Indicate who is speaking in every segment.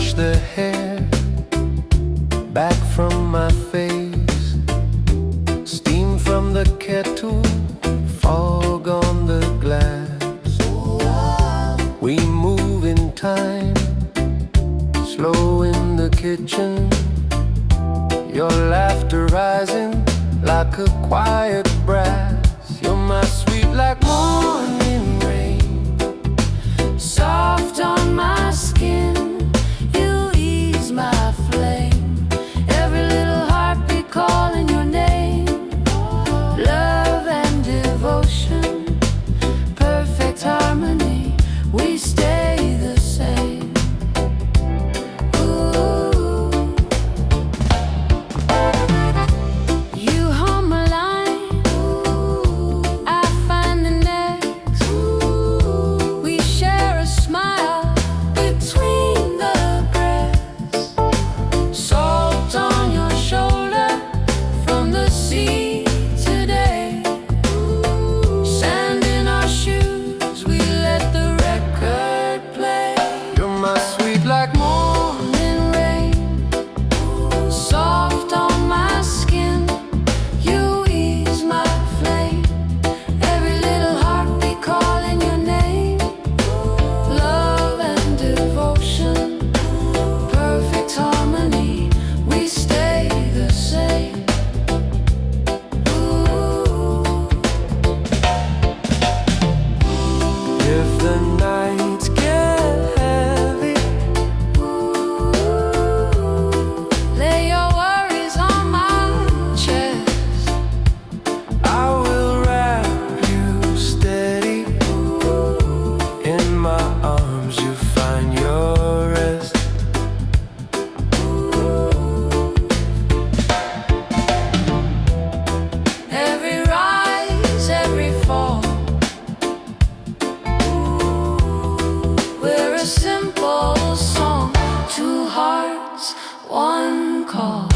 Speaker 1: brush the hair back from my face, steam from the kettle, fog on the glass. We move in time, slow in the kitchen, your laughter rising like a quiet brass. You're my sweet like morning rain, soft on my skin. You ease my flame, every little heartbeat calling your name. Love and devotion, perfect harmony, we stay the same. Ooh. You hum a line, I find the next. We share a smile between the breaths. Salt on your shoulder from the sea today. Sand in our shoes, we let the record play. You're my sweet like morning rain, soft on my skin. You ease my flame, every little heartbeat calling your name. Love and devotion, perfect harmony, we stay the same. Ooh. If the nights get heavy, lay your worries on my chest. I will wrap you steady in my arms. You find your rest. Every rise, every fall, we're a simple song, two hearts, one call.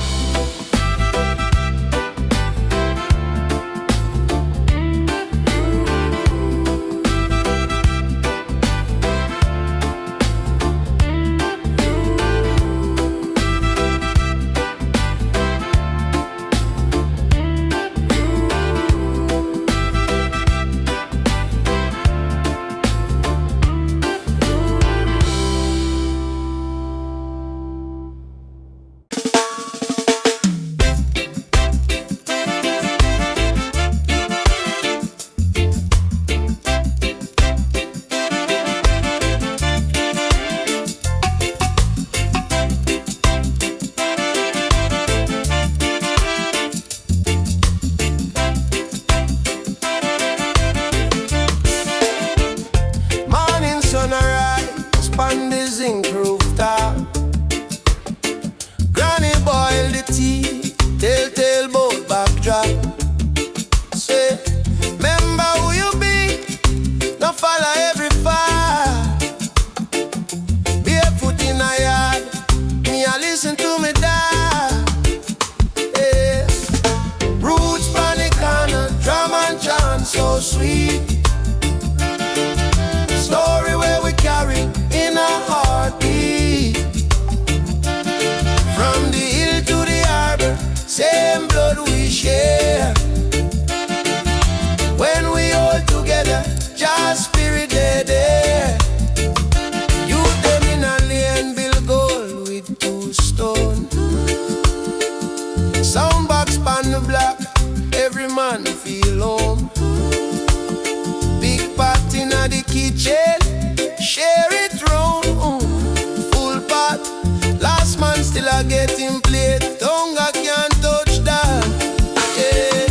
Speaker 1: Morning sun arise, pan the zinc rooftop. Granny boil the tea, telltale boat backdrop. Say, remember who you be, no follow every fire. Barefoot in a yard, me a listen to me dad. Yeah. Roots panic corner, drum and chant so sweet. Story where we carry in a heartbeat. From the hill to the harbor, same blood we share. When we all together, just spirit they there. Youth them in a lane, build gold with 2 stone. Soundbox pan the block, every man feel home. Big pot in the kitchen, share it round. Full pot, last man still a getting plate. Tonga can't touch that. Yeah.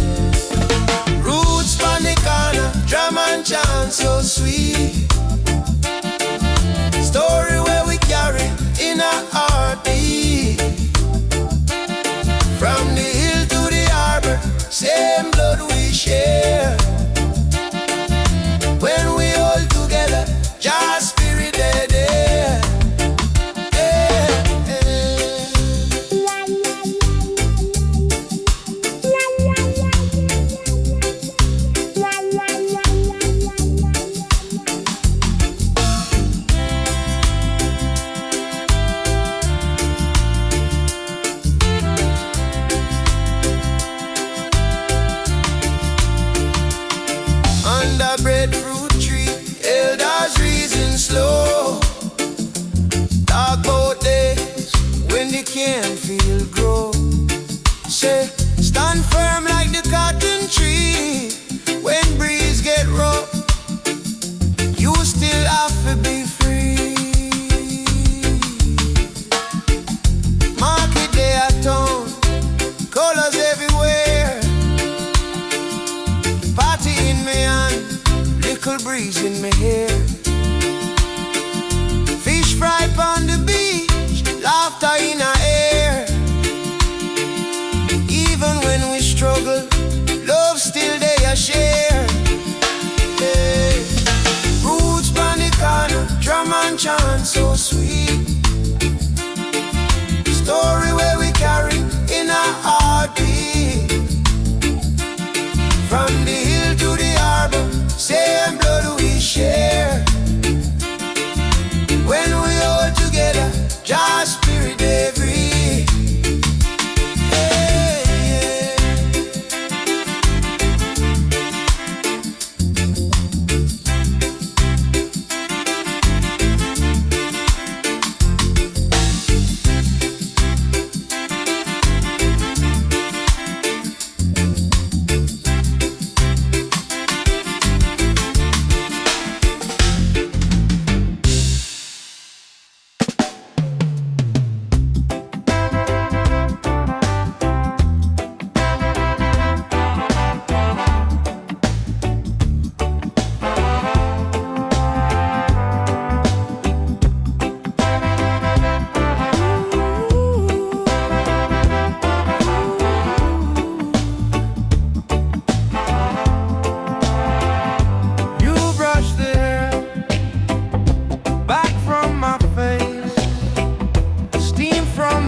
Speaker 1: Roots pan the corner, drum and chant so sweet. Story where we carry in a heartbeat. From the hill to the harbor, same blood we share. When we all together, just spirit they there. Yeah, yeah.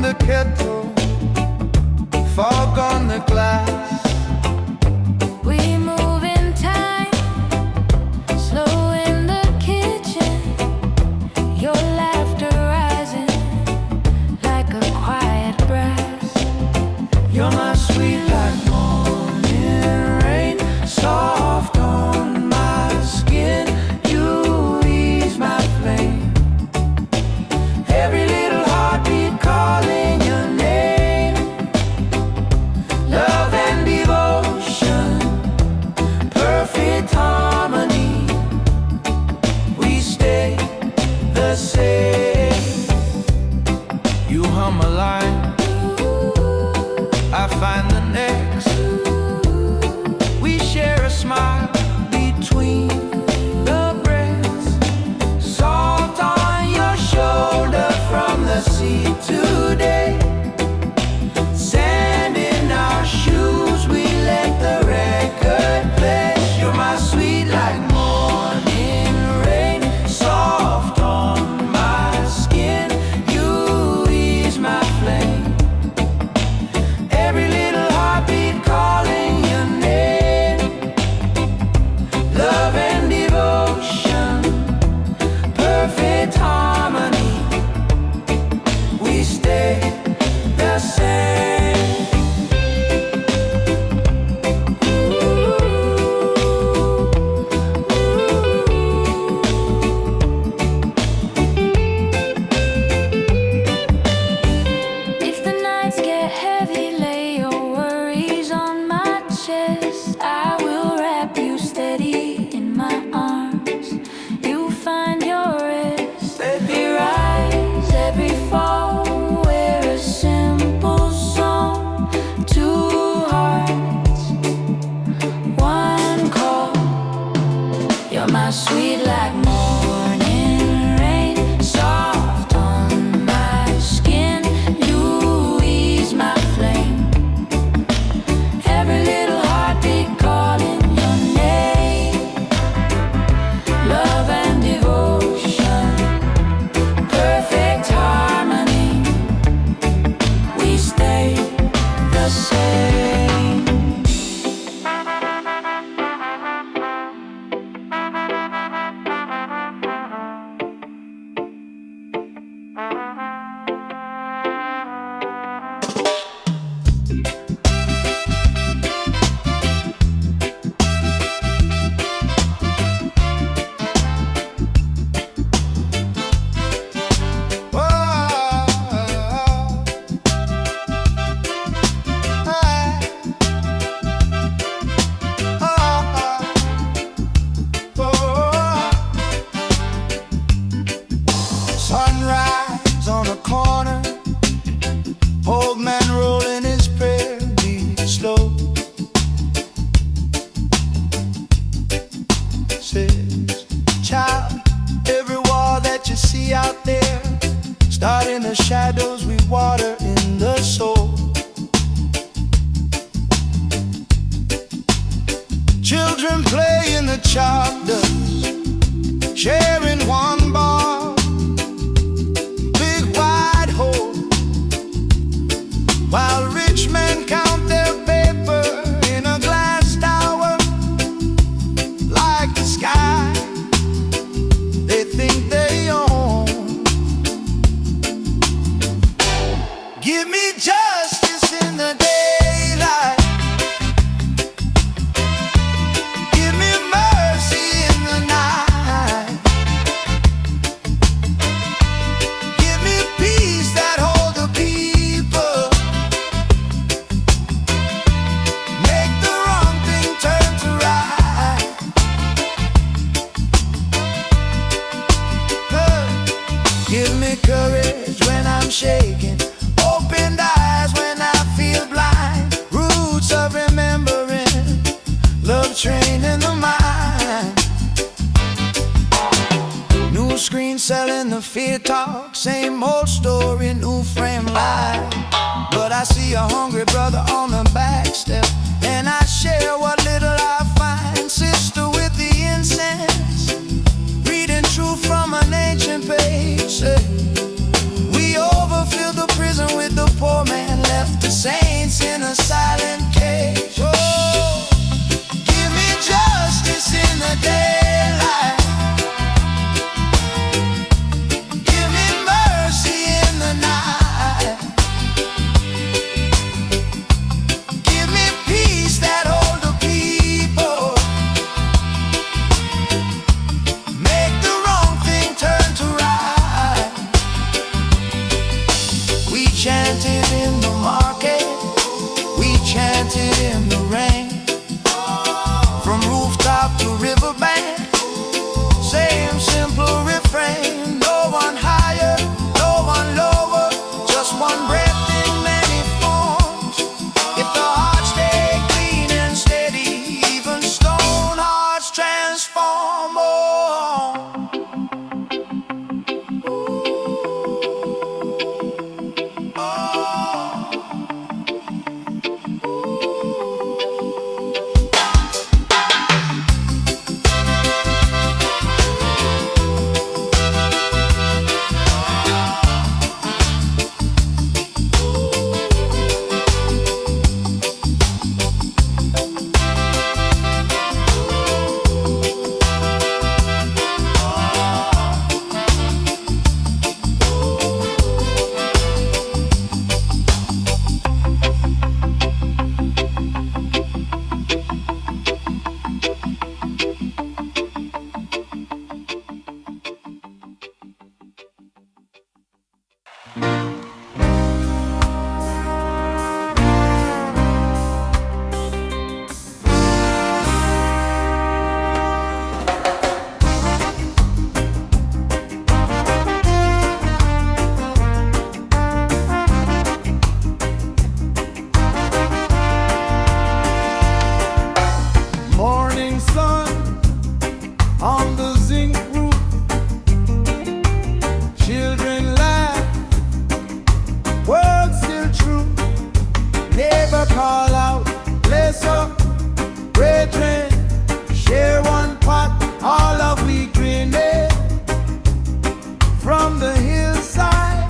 Speaker 1: the kettle, fog on the glass.
Speaker 2: We move in time, slow in the kitchen. Your laughter rising like a quiet brass.
Speaker 1: You're my sweet like morning rain, soft on my skin. You ease my flame. Every little heartbeat calling your name. Love and devotion, perfect harmony. We stay the same. You hum a line, I find the next. We share a smile between the breaths. Salt on your shoulder from the sea today. Sand in our shoes, we let the record play. You're my sweet like morning rain, soft on my skin. You ease my flame. Every little heartbeat calling your name. Love and devotion, perfect harmony. We stay the same.
Speaker 2: If the nights get heavy, lay your worries on my chest. I will wrap you steady in my arms. You find your rest. Every rise, every fall, we're a simple song. Two hearts, one call. You're my sweet like morning rain, soft on my skin. You ease my flame. Every little heartbeat calling your name. Love and devotion, perfect harmony. We stay the same.
Speaker 1: Sunrise on a corner, old man rolling his prayer beat slow. Says, child, every wall that you see out there, start in the shadows, we water in the soul. Children play in the chalk dust, sharing one ball, big wide hole, while rich men count their paper in a glass tower. Like the sky they think they own. Give me justice in the daylight, give me mercy in the night, give me peace that hold the people, make the wrong thing turn to right. Give me courage when I'm shaking, opened eyes when I feel blind, roots of remembering, love training the mind. New screen selling the fear talk, same old story, new frame light. But I see a hungry brother on the back step, and I share what little I find. Sister with the incense, reading truth from an ancient page. Say, we overfill the prison with the chanted in the market, we chanted in the rain, from rooftop to riverbank, same simple refrain. No one higher, no one lower, just one breath in many forms. If the heart stay clean and steady, even stone hearts transform.
Speaker 3: Morning sun on the zinc roof, children laugh, words still true. Neighbor call out, bless up, brethren, share one pot, all of we grinning. From the hillside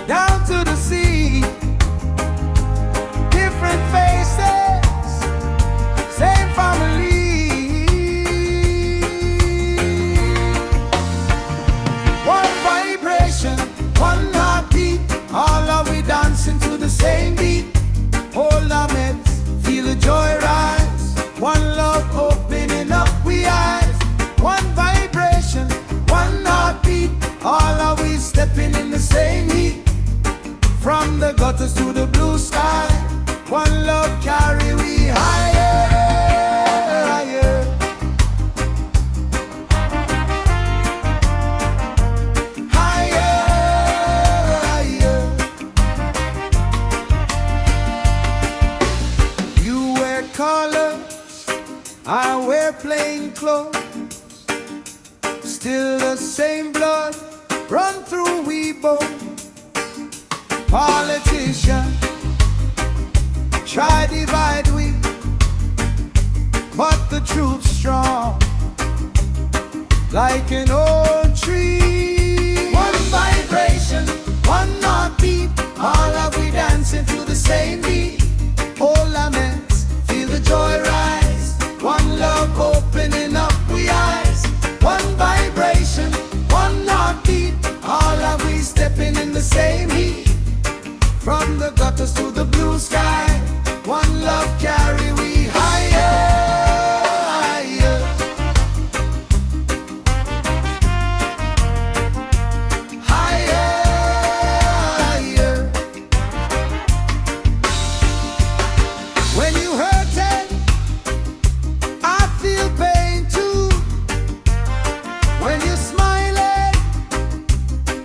Speaker 3: down to the sea, different faces, same family. One vibration, one heartbeat, all of we dancing to the same beat. Hold our heads, feel the joy rise, one love opening up we eyes. One vibration, one heartbeat, all of we stepping in the same heat. From the gutters to the blue sky, one love carry we higher, higher. Higher, higher. You wear colors, I wear plain clothes, still the same blood run through we both. Politician try divide we, but the truth's strong, like an old tree. One vibration, one heartbeat, all of we dancing to the same beat. Hold our hands, feel the joy rise, one love opening up we eyes. One vibration, one heartbeat, all of we stepping in the same heat. From the gutters to the blue sky, one love carry we higher, higher. Higher, higher. When you hurting, I feel pain too. When you're smiling,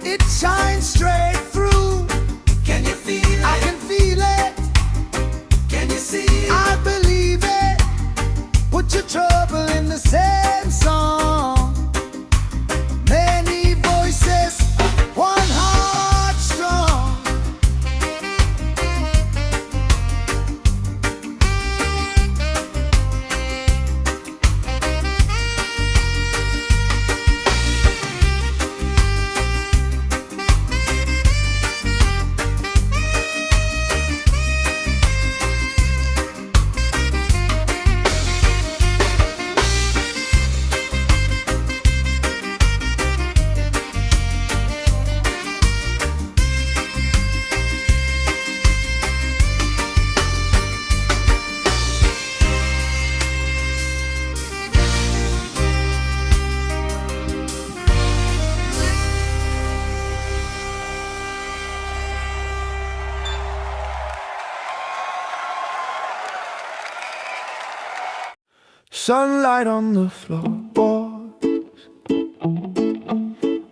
Speaker 3: it shines straight through. Can you feel it? I can feel it. Can you see
Speaker 1: sunlight on the floorboards,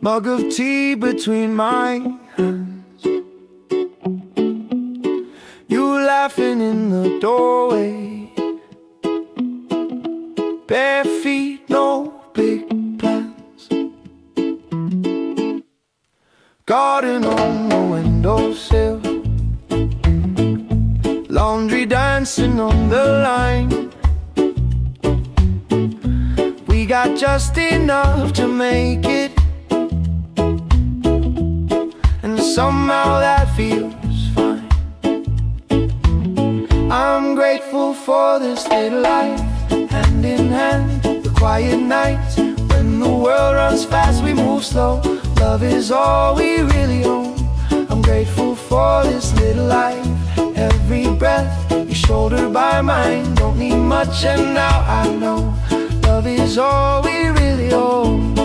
Speaker 1: mug of tea between my hands, you laughing in the doorway, bare feet, no big plans, garden on the windowsill, laundry dancing on the line. We got just enough to make it, and somehow that feels fine. I'm grateful for this little life, hand in hand, the quiet nights. When the world runs fast, we move slow. Love is all we really own. I'm grateful for this little life, every breath, your shoulder by mine. Don't need much and now I know love is all we really own.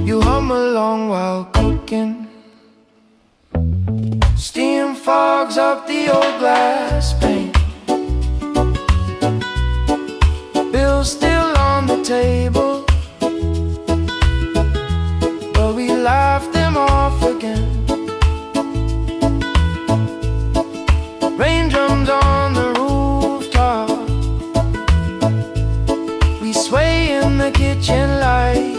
Speaker 1: You hum along while cooking, steam fogs up the old glass pane, bills still on the table, but we laugh them off again. Raindrums on the rooftop, we sway in the kitchen light,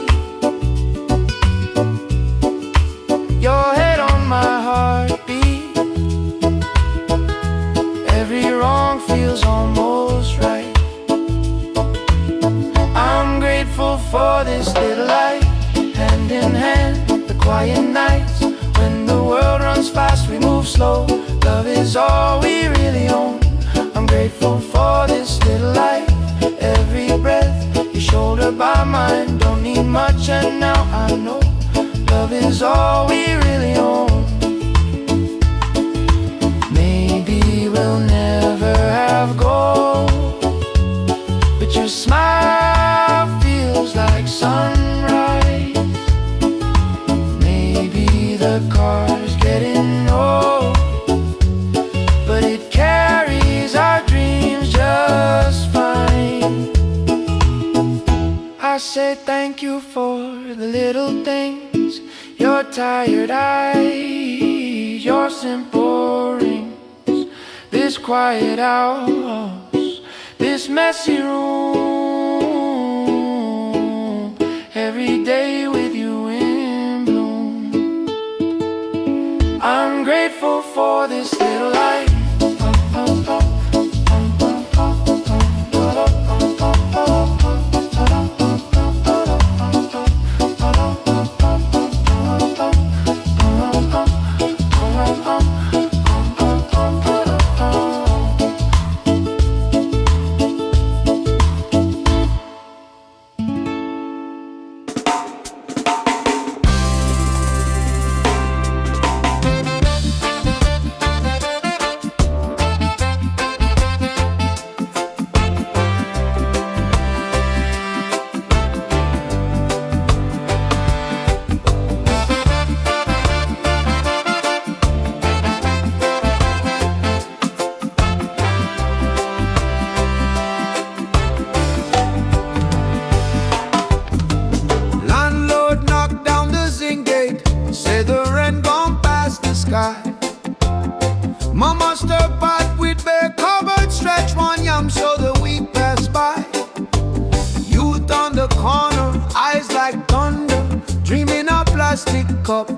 Speaker 1: your head on my heartbeat, every wrong feels almost right. I'm grateful for this little life, hand in hand, the quiet nights. When the world runs fast, we move slow. Love is all we really own. I'm grateful for this little life, every breath, your shoulder by mine. Don't need much and now I know love is all we really own. Maybe we'll never have gold, but your smile feels like sunrise. Maybe the car's getting old, but it carries our dreams just fine. I say thank you for the little things, your tired eyes, your simple rings, this quiet house, this messy room, every day with you in bloom. I'm grateful for this little life. Mama stir pot with bare cupboard, stretch one yam so the week pass by. Youth on the corner, eyes like thunder, dreaming a plastic cup.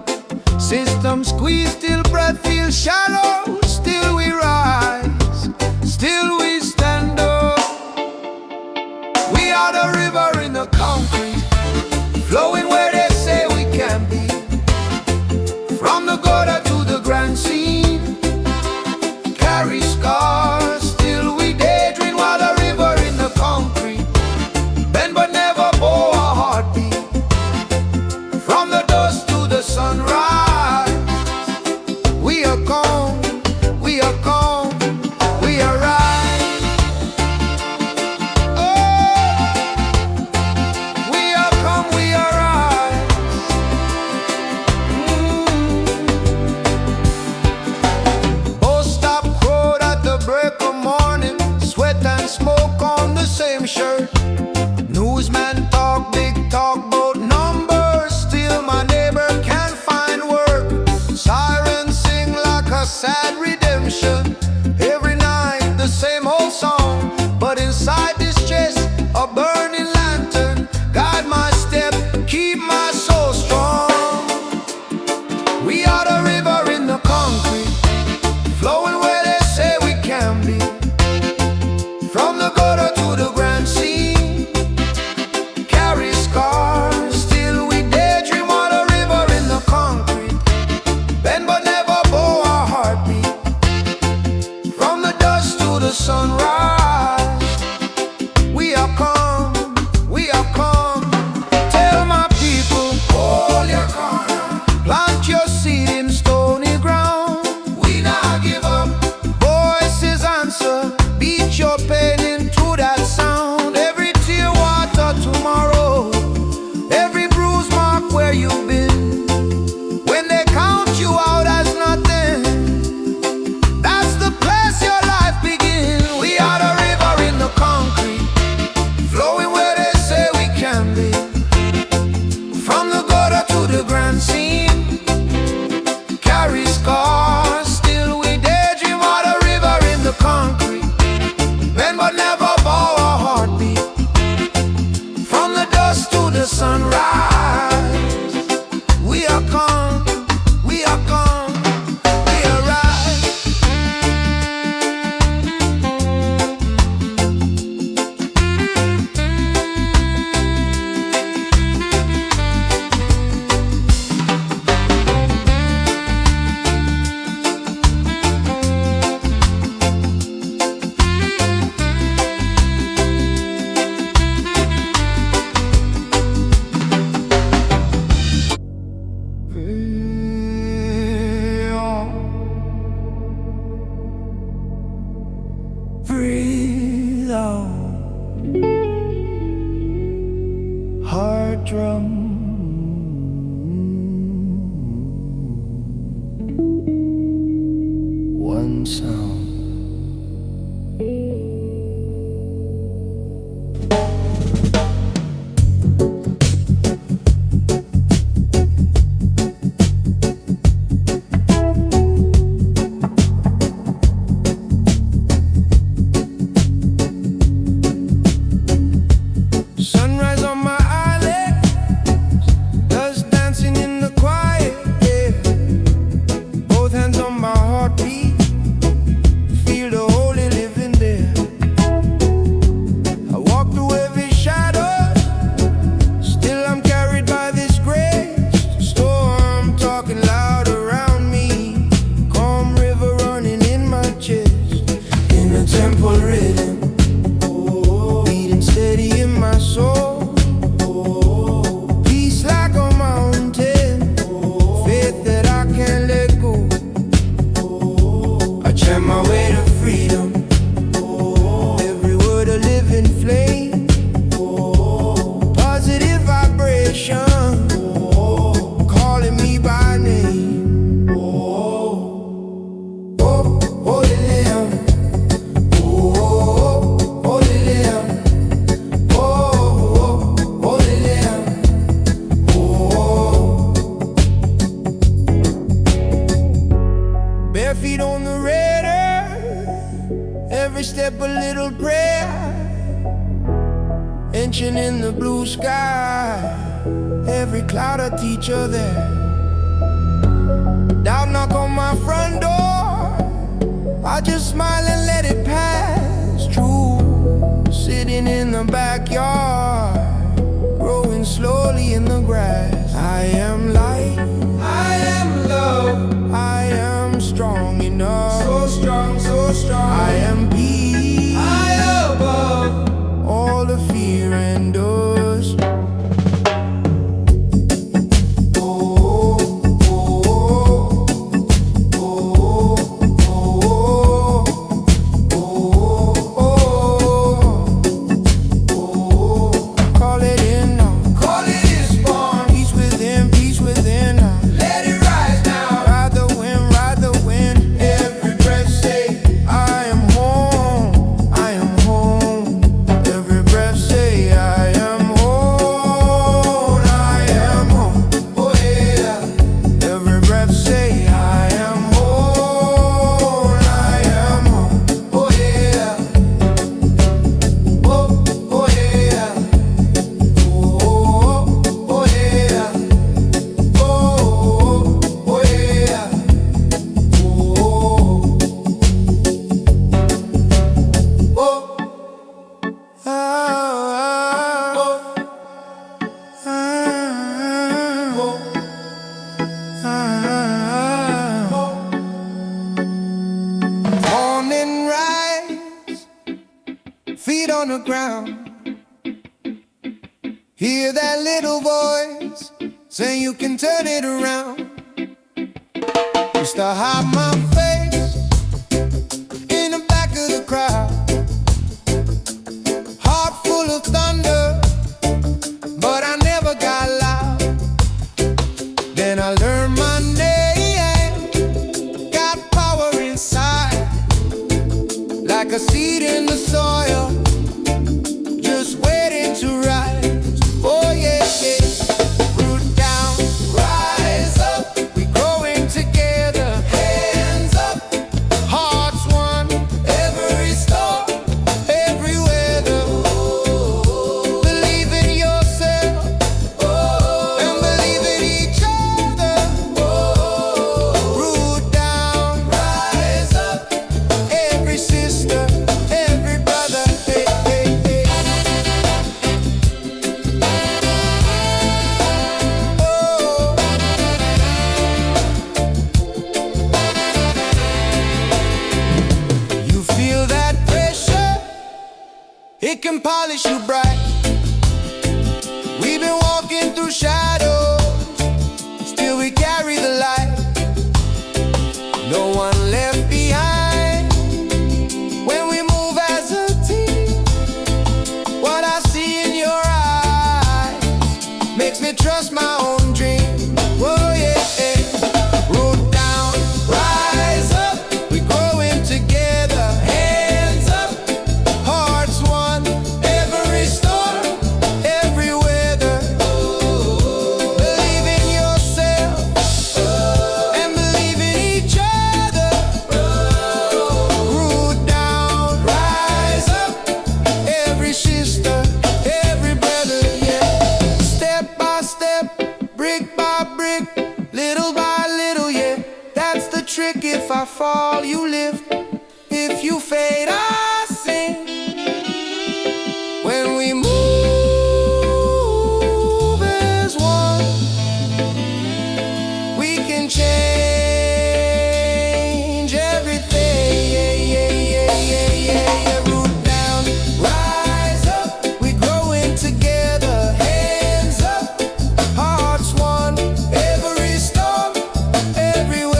Speaker 1: System squeeze till breath feels shallow. Still we rise, still we stand up. We are the river in the concrete, flowing where they say we can be. From the gutter to the grand scene, carry scars, still we daydream while the river in the concrete. Bend but never bow a heartbeat. From the dusk to the sunrise, we are gone. our drum. One sound. Sunrise on my eyelids, dust dancing in the quiet air. Both hands on my heartbeat, feel the holy living there. I walk through every shadow, still I'm carried by this grace. Storm talking loud around me, calm river running in my chest. In a temple rhythm, beating steady in my soul. Peace like a mountain, faith that I can't let go. I chant my way to freedom, every word a living flame. Positive vibration, calling me by name. Oh, holy Lamb. Oh, holy Lamb. Holy Lamb. Bare feet on the red earth, every step a little prayer. Inching in the blue sky, every cloud a teacher there. Doubt knock on my front door, I just smile and let it pass. True, sitting in the backyard, growing slowly in the grass. I am light, I am love, I am strong enough. So strong, so strong. I am peace, I above all the fear and dust. Call it in now. Call it is born. Peace within, peace within now. Let it rise now. Ride the wind, ride the wind. Every breath say, I am home, I am home. Every breath say, I am home, I am home. Oh yeah. Every breath say, I am home, I am home. Oh yeah. Oh yeah. Oh yeah. Oh yeah. Morning rise, feet on the ground. Hear that little voice saying you can turn it around. Used to hide my face in the back of the crowd, heart full of thunder, but I never got loud. Then I learned my name, got power inside, like a seed in the soil, just waiting to rise. Oh yeah, yeah. Root down, rise up, we growing together. Hands up, hearts one, every storm, every weather. Believe in yourself, and believe in each other. Root down, rise up, every sister, every brother. Hey, hey, hey. You feel that pressure, it can polish you bright. We've been walking through shadows, still we carry the light. No one left behind when we move as a team. What I see in your eyes makes me trust my own dream. Whoa, yeah. Root down, rise up, we growing together. Hands up, hearts one, every storm, every weather. Believe in yourself and believe in each other. Root down, rise up, every sister, every brother, yeah. Step by step, brick by brick, little by little, yeah. That's the trick. If I fall, you lift. If you fade, I sing. When we move as one, we can change everything. Yeah, yeah, yeah, yeah, yeah, yeah. Root down, rise up, we growing together. Hands up, hearts one, every storm, every weather.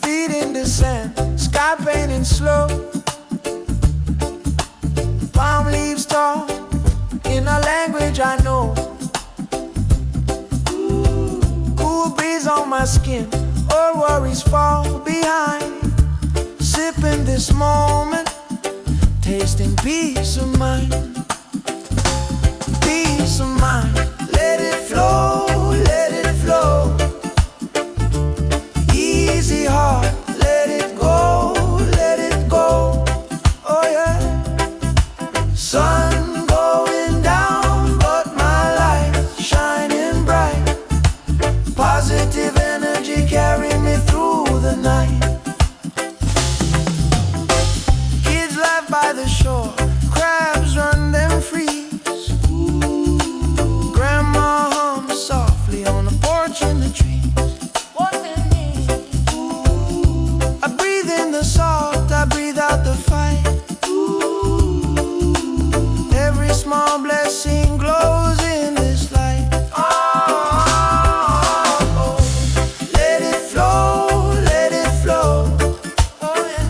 Speaker 1: Feet in the sand, sky painting slow. Palm leaves tall, in a language I know. Cool breeze on my skin, all worries fall behind. Sipping this moment, tasting peace of mind. Peace of mind, let it flow, let it flow. Easy heart, let it go, let it go. Oh yeah. Sun going down, but my light shining bright. Positive energy carry me through the night. Kids laugh by the shore, crabs run them freeze. Grandma hums softly on the porch in the trees. I breathe in the salt, I breathe out the fight. Every small blessing glows in this light. Oh, let it flow, let it flow. Oh yeah.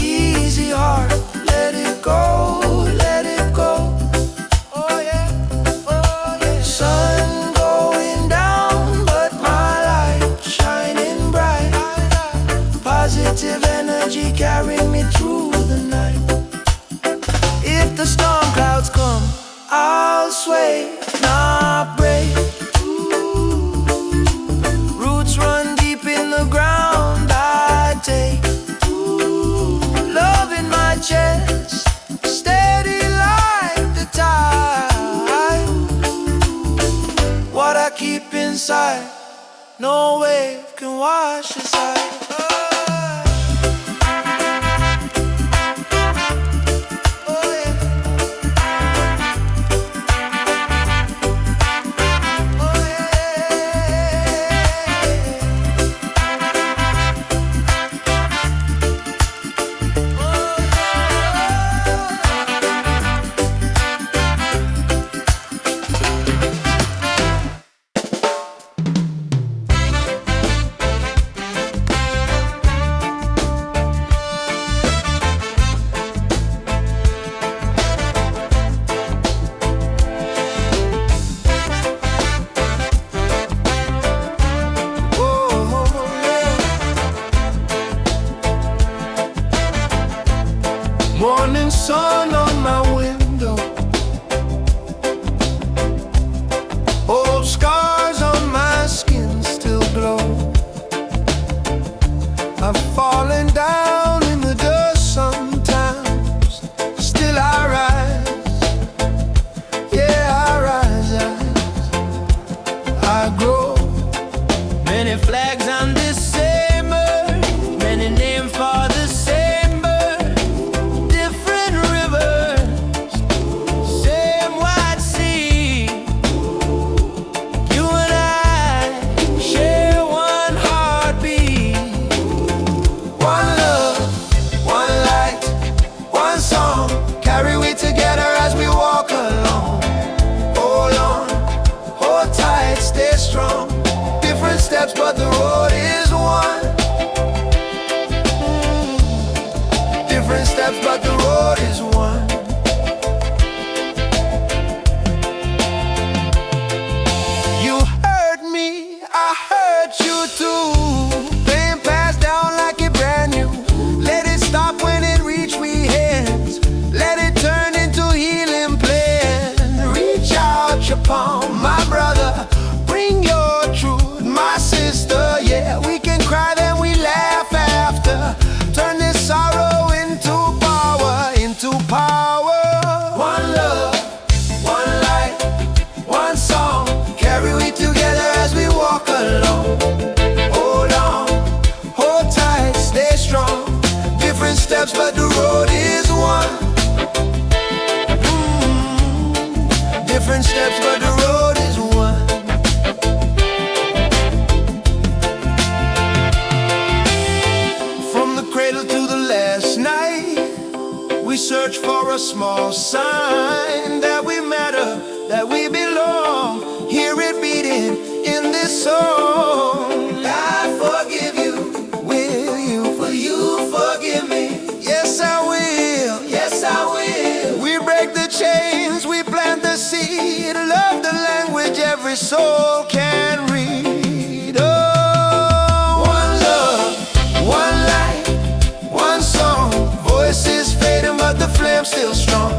Speaker 1: Easy heart, let it go, let it go. Oh yeah, oh yeah. Sun going down, but my light shining bright. Positive energy carry me through the night. If the storm clouds come, I'll sway, not break. Roots run deep in the ground, I take. Love in my chest, steady like the tide. What I keep inside, no wave can wash aside. Oh yeah. Oh Morning sun on my window, old scars on my skin still glow. I've fallen down in the dust sometimes, still I rise. Yeah, I rise, I grow. Many flags on this same earth. steps, but the road is one. Different steps, but the road is one. From the cradle to the last night, we search for a small sign that we matter, that we belong. Hear it beating in this song. I forgive you, will you? For you forgive me. Yes, I will. Yes, I will. We break the chains, we plant the seed. Love the language every soul can read. Oh, one love, one light, one song. Voices fading, but the flame still strong.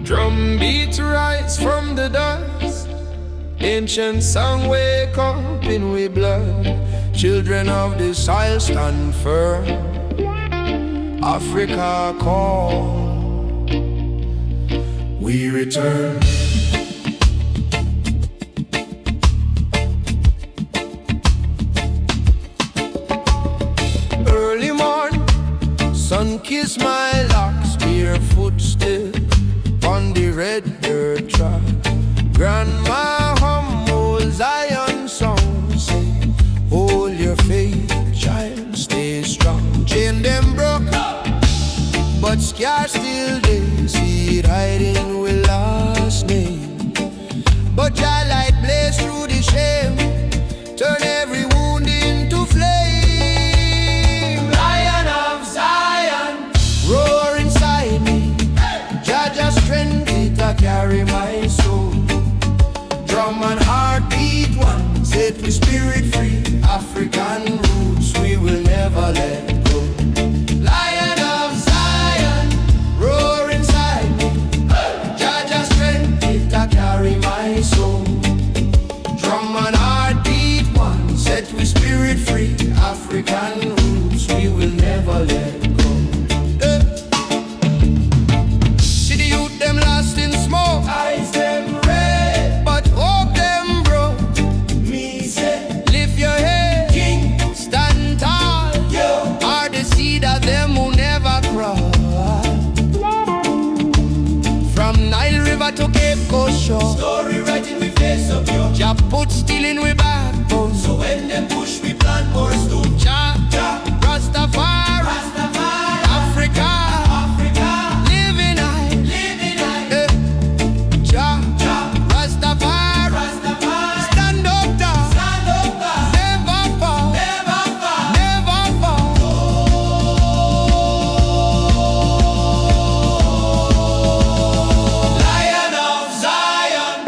Speaker 4: Drum beats rise from the dust. Ancient song wake up in we blood. Children of the soil stand firm. Africa call, we return. Early morn, sun kiss my locks, barefoot still on the red dirt track. Grandma hum old Zion songs, say, hold your faith, child, stay strong. Chain them broke, but scars still there. Seed hiding with last name, but your light blaze through the shame. Turn every wound into flame. Lion of Zion, roar inside me. Judge's strength, it a carry my soul. Drum and heartbeat one, set we spirit free. African roots we will never let go. Lion of Zion, roar inside me. Judge's strength, it a carry my soul. Drum and heartbeat one, set we spirit free. African roots we will never let go. See the youth them lost in smoke, eyes them red, but hope them broke. Me say, lift your head, king, stand tall. Yo, are the seed of them who never crawl. From Nile River to Cape Coast shore, story writing we face up yo. Jah put steel in we backbone, so when them push we plant more stone. Jah, Jah, Rastafari, Rastafari, Africa, Africa, living high, living high. Jah, Jah, Rastafari, Rastafari, stand up tall, never fall, never fall, never fall. Lion of Zion,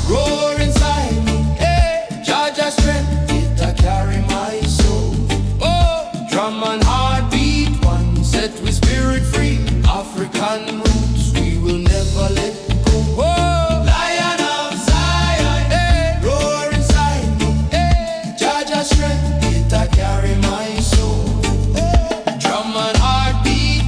Speaker 4: roar inside me. Hey, Judge's strength, it a carry my soul. Oh, drum and heartbeat one, set we spirit free. African roots we will never let go. Oh, Lion of Zion, hey, roar inside me. Hey, Judge's strength, it a carry my soul. Drum and heartbeat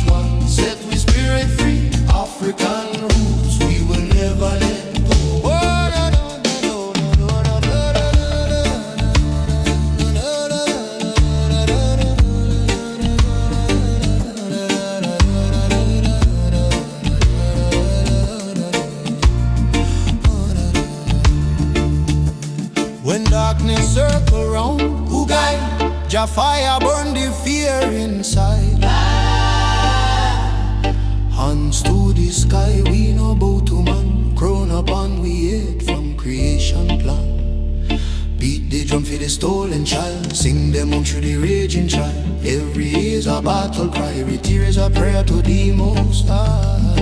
Speaker 1: fire burn the fear inside. Hands to the sky, we no bow to man. Crown upon we head from creation plan. Beat the drum for the stolen child. Sing them on through the raging child. Every is a battle cry, every tear is a prayer to the Most High.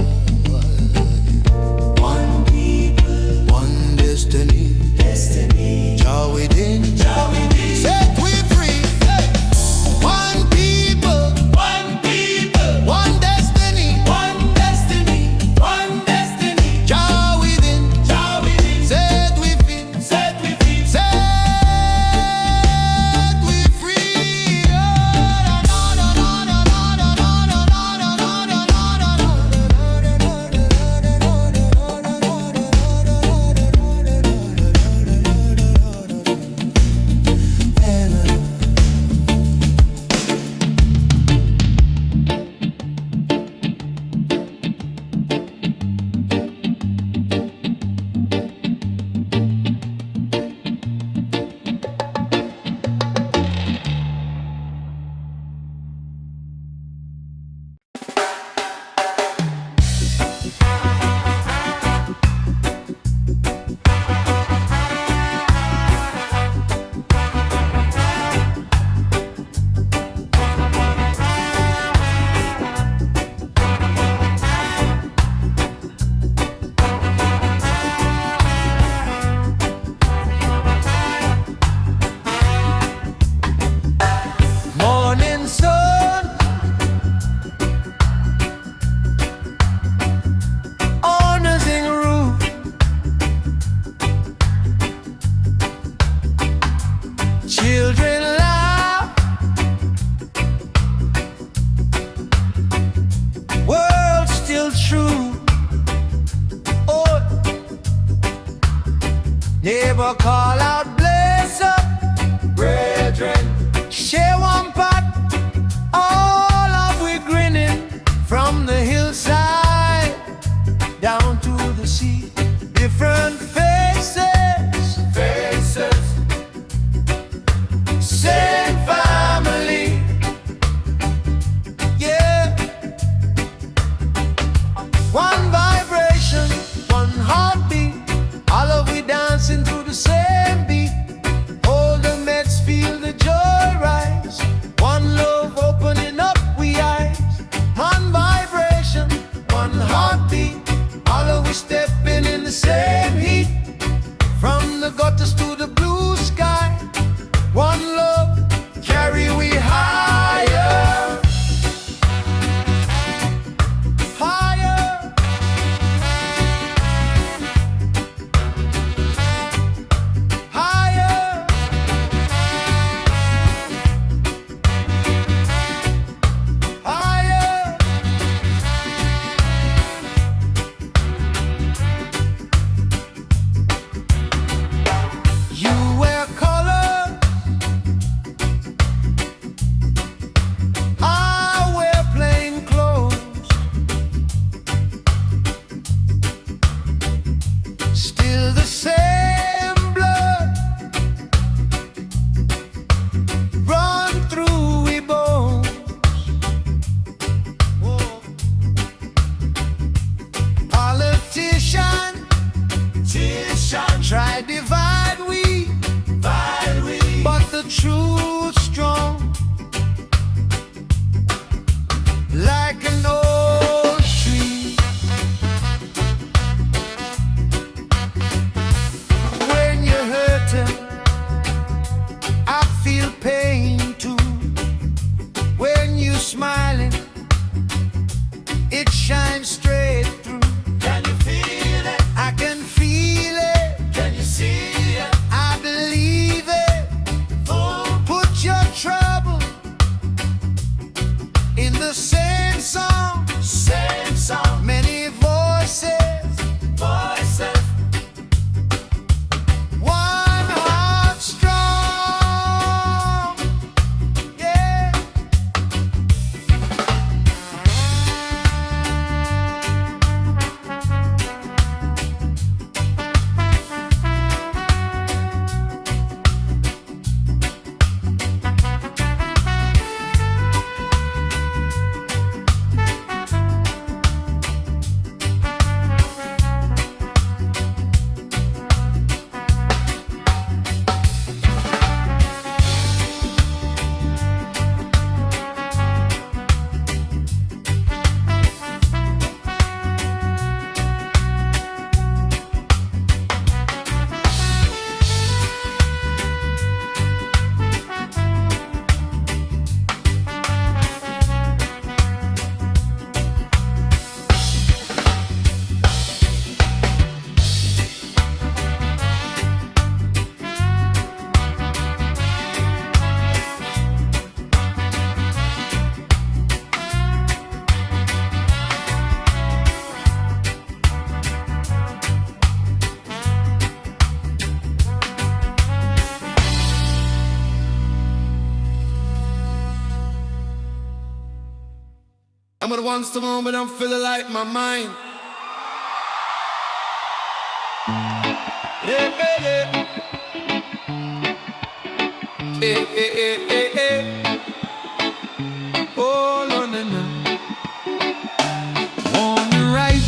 Speaker 1: One people, one destiny. Jah within, set we free. One people, one destiny. Jah within, set we free. Set we free. Morning sun on a zinc roof. Children laugh. World still true. Oh, neighbor call out, blaze up, brethren. Share one pot, all of we grinning. From the hillside down to the sea. Different faces, same family. Yeah, one vibration, one heartbeat. All of we dancing to the same beat. I'm gonna want some more, but I'm feeling like my mind. Yeah, yeah, yeah. Eh, eh, eh, eh, eh. Oh, no, no, no. On the right.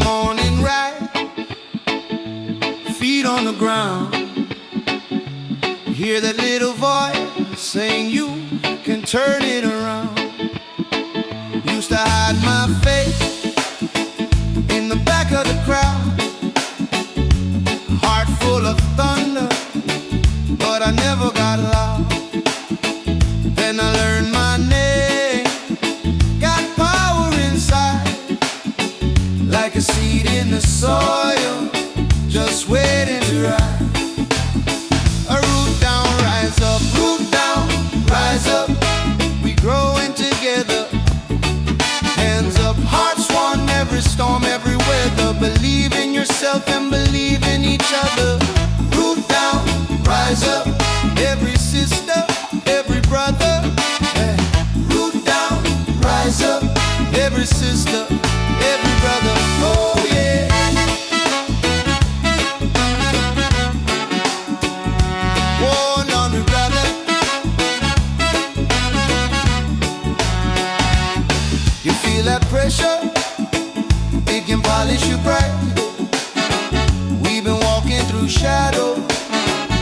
Speaker 1: Morning ride, feet on the ground. Hear that little voice saying you can turn it around. Used to hide my face in the back of the crowd, heart full of thunder, but I never got loud. Then I learned my name, got power inside, like a seed in the soil, just waiting to rise. A root down, rise up, root down, rise up. We growing together. Hands up, hearts one, every storm, every weather. Believe in yourself and believe in each other. Root down, rise up, every sister, every brother. Hey. Root down, rise up, every sister, every brother. Oh yeah. One on the brother. You feel that pressure? It can polish you bright. We've been walking through shadow,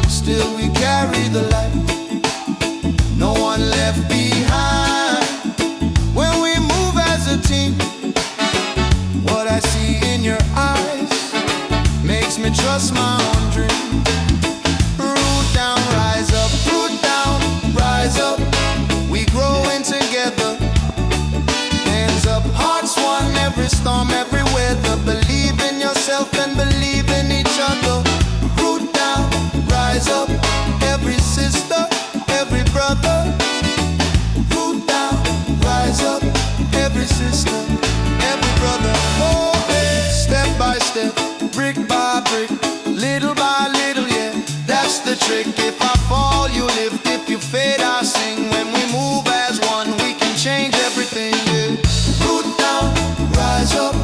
Speaker 1: still we carry the light. No one left behind when we move as a team. What I see in your eyes makes me trust my own dream. Root down, rise up, root down, rise up. We growing together. Hands up, hearts one, every storm, every weather. Believe in yourself and believe in each other. Root down, rise up, every sister, every brother. Root down, rise up, every sister, every brother. Oh, hey. Step by step, brick by brick, little by little, yeah, that's the trick. If I fall, you lift. If you fade, I sing. When we move as one, we can change everything, yeah. Root down, rise up,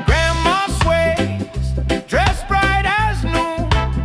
Speaker 4: Grandma sways, dressed bright as noon.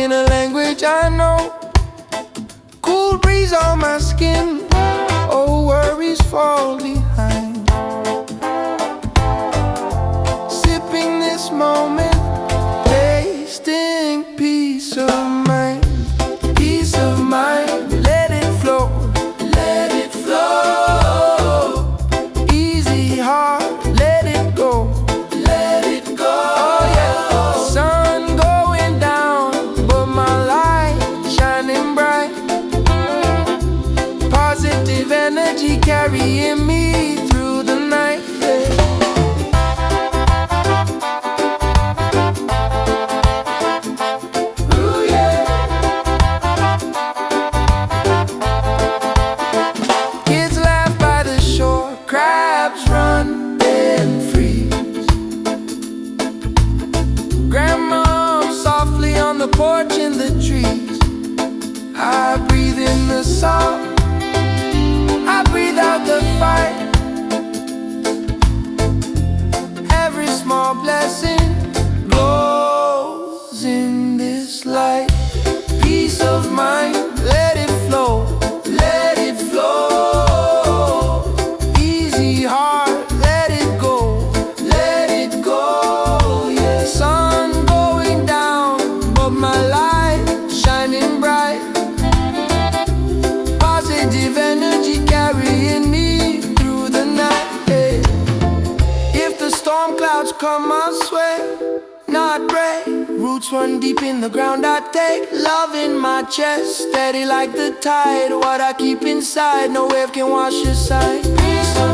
Speaker 4: in a language I know. Cool breeze on my skin, oh, worries fall behind. Sipping this moment, tasting peace of mind. Peace of mind, let it flow, let it flow. Easy heart, let it go, let it go. Oh yeah, sun going down, but my light shining bright. Positive energy carrying me through the night. Ooh, yeah. Kids laugh by the shore, crabs run and freeze. Grandma softly on the porch in the trees. I breathe in the song, I breathe out the fight. Every small blessing glows in this light. Peace of mind, let it flow, let it flow. Easy heart, let it go, let it go. Yeah, sun going down, but my light shining bright. Positive energy carrying me through the night. Hey. If the storm clouds come, I'll swear, not break. Roots run deep in the ground, I take love in my chest, steady like the tide. What I keep inside, no wave can wash aside. Peace of